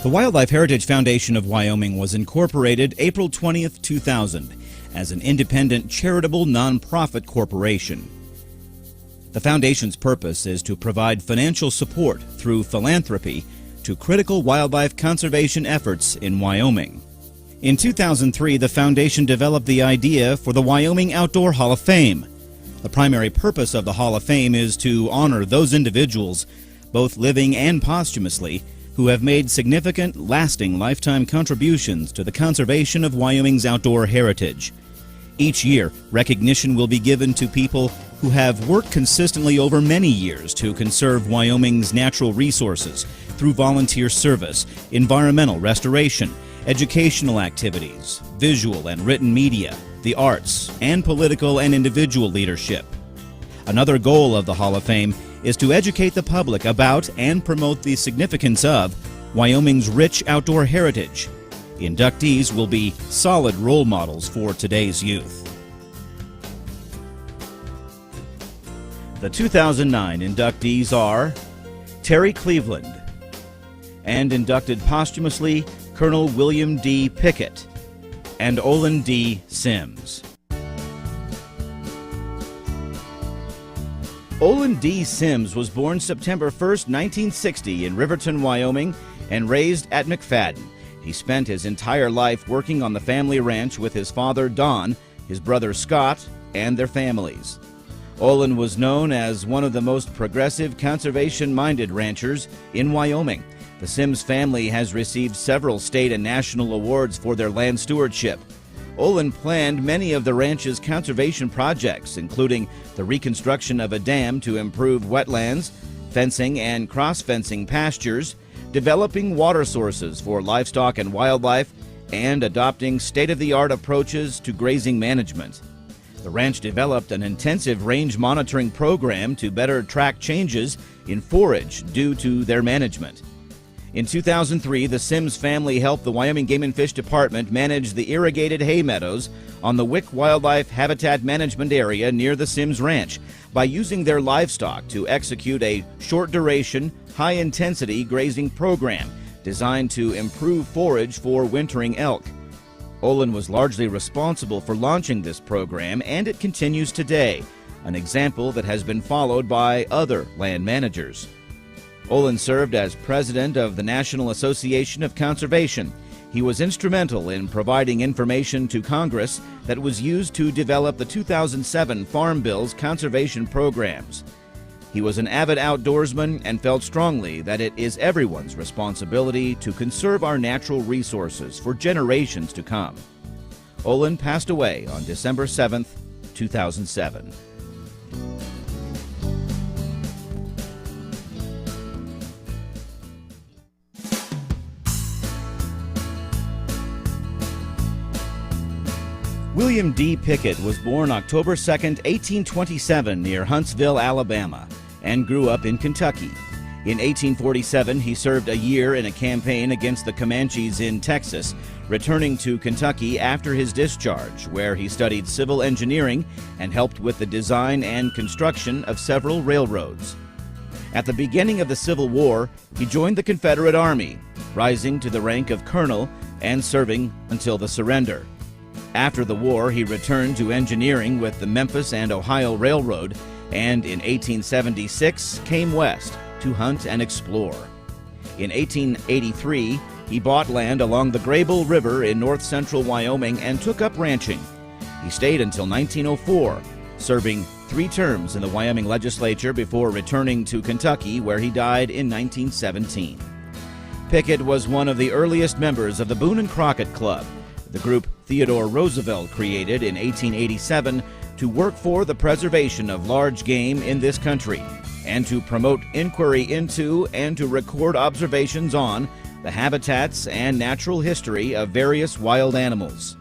The Wildlife Heritage Foundation of Wyoming was incorporated April 20th, 2000, as an independent charitable nonprofit corporation. The foundation's purpose is to provide financial support through philanthropy to critical wildlife conservation efforts in Wyoming. In 2003, the foundation developed the idea for the Wyoming Outdoor Hall of Fame. The primary purpose of the Hall of Fame is to honor those individuals, both living and posthumously, who have made significant, lasting lifetime contributions to the conservation of Wyoming's outdoor heritage. Each year, recognition will be given to people who have worked consistently over many years to conserve Wyoming's natural resources through volunteer service, environmental restoration, educational activities, visual and written media, the arts, and political and individual leadership. Another goal of the Hall of Fame is to educate the public about and promote the significance of Wyoming's rich outdoor heritage. The inductees will be solid role models for today's youth. The 2009 inductees are Terry Cleveland, and inducted posthumously Colonel William D. Pickett and Olin D. Sims. Olin D. Sims was born September 1st, 1960 in Riverton, Wyoming, and raised at McFadden. He spent his entire life working on the family ranch with his father, Don, his brother, Scott, and their families. Olin was known as one of the most progressive, conservation-minded ranchers in Wyoming. The Sims family has received several state and national awards for their land stewardship. Olin planned many of the ranch's conservation projects, including the reconstruction of a dam to improve wetlands, fencing and cross-fencing pastures, developing water sources for livestock and wildlife, and adopting state-of-the-art approaches to grazing management. The ranch developed an intensive range monitoring program to better track changes in forage due to their management. In 2003, the Sims family helped the Wyoming Game and Fish Department manage the irrigated hay meadows on the Wick Wildlife Habitat Management Area near the Sims Ranch by using their livestock to execute a short-duration, high-intensity grazing program designed to improve forage for wintering elk. Olin was largely responsible for launching this program, and it continues today, an example that has been followed by other land managers. Olin served as president of the National Association of Conservation. He was instrumental in providing information to Congress that was used to develop the 2007 Farm Bill's conservation programs. He was an avid outdoorsman and felt strongly that it is everyone's responsibility to conserve our natural resources for generations to come. Olin passed away on December 7th, 2007. William D. Pickett was born October 2, 1827, near Huntsville, Alabama, and grew up in Kentucky. In 1847, he served a year in a campaign against the Comanches in Texas, returning to Kentucky after his discharge, where he studied civil engineering and helped with the design and construction of several railroads. At the beginning of the Civil War, he joined the Confederate Army, rising to the rank of colonel and serving until the surrender. After the war, he returned to engineering with the Memphis and Ohio Railroad, and in 1876 came west to hunt and explore. In 1883, he bought land along the Graybull River in north-central Wyoming and took up ranching. He stayed until 1904, serving 3 terms in the Wyoming legislature before returning to Kentucky, where he died in 1917. Pickett was one of the earliest members of the Boone and Crockett Club, the group Theodore Roosevelt created in 1887 to work for the preservation of large game in this country and to promote inquiry into and to record observations on the habitats and natural history of various wild animals.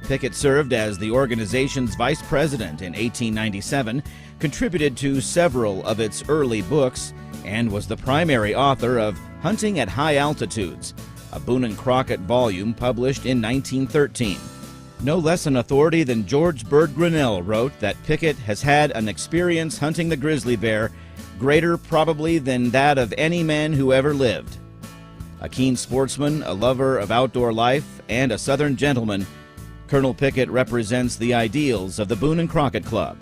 Pickett served as the organization's vice president in 1897, contributed to several of its early books, and was the primary author of Hunting at High Altitudes, a Boone and Crockett volume published in 1913. No less an authority than George Bird Grinnell wrote that Pickett has had an experience hunting the grizzly bear greater probably than that of any man who ever lived. A keen sportsman, a lover of outdoor life, and a Southern gentleman, Colonel Pickett represents the ideals of the Boone and Crockett Club.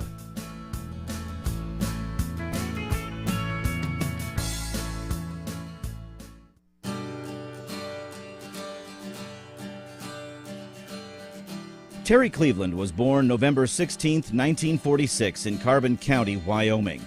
Terry Cleveland was born November 16, 1946 in Carbon County, Wyoming.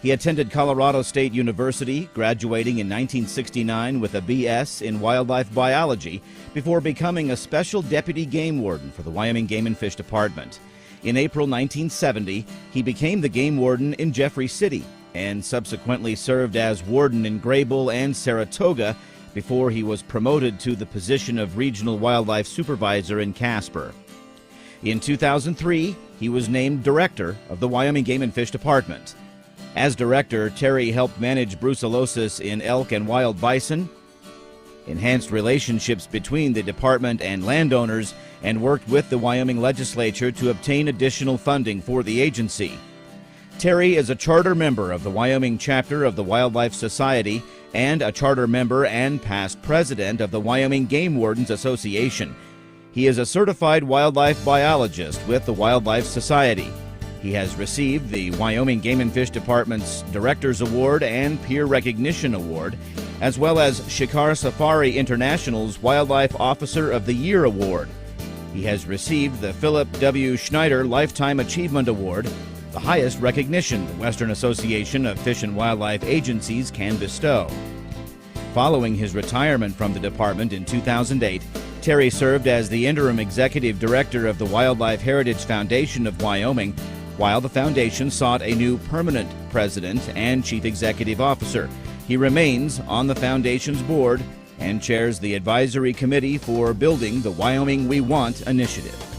He attended Colorado State University, graduating in 1969 with a B.S. in wildlife biology before becoming a special deputy game warden for the Wyoming Game and Fish Department. In April 1970, he became the game warden in Jeffrey City and subsequently served as warden in Graybull and Saratoga before he was promoted to the position of regional wildlife supervisor in Casper. In 2003, he was named director of the Wyoming Game and Fish Department. As director, Terry helped manage brucellosis in elk and wild bison, enhanced relationships between the department and landowners, and worked with the Wyoming legislature to obtain additional funding for the agency. Terry is a charter member of the Wyoming chapter of the Wildlife Society and a charter member and past president of the Wyoming Game Wardens Association. He is a certified wildlife biologist with the Wildlife Society. He has received the Wyoming Game and Fish Department's Directors Award and Peer Recognition Award, as well as Shikar Safari International's Wildlife Officer of the Year Award. He has received the Philip W. Schneider Lifetime Achievement Award, the highest recognition the Western Association of Fish and Wildlife Agencies can bestow. Following his retirement from the department in 2008, Terry served as the interim executive director of the Wildlife Heritage Foundation of Wyoming, while the foundation sought a new permanent president and chief executive officer. He remains on the foundation's board and chairs the advisory committee for building the Wyoming We Want initiative.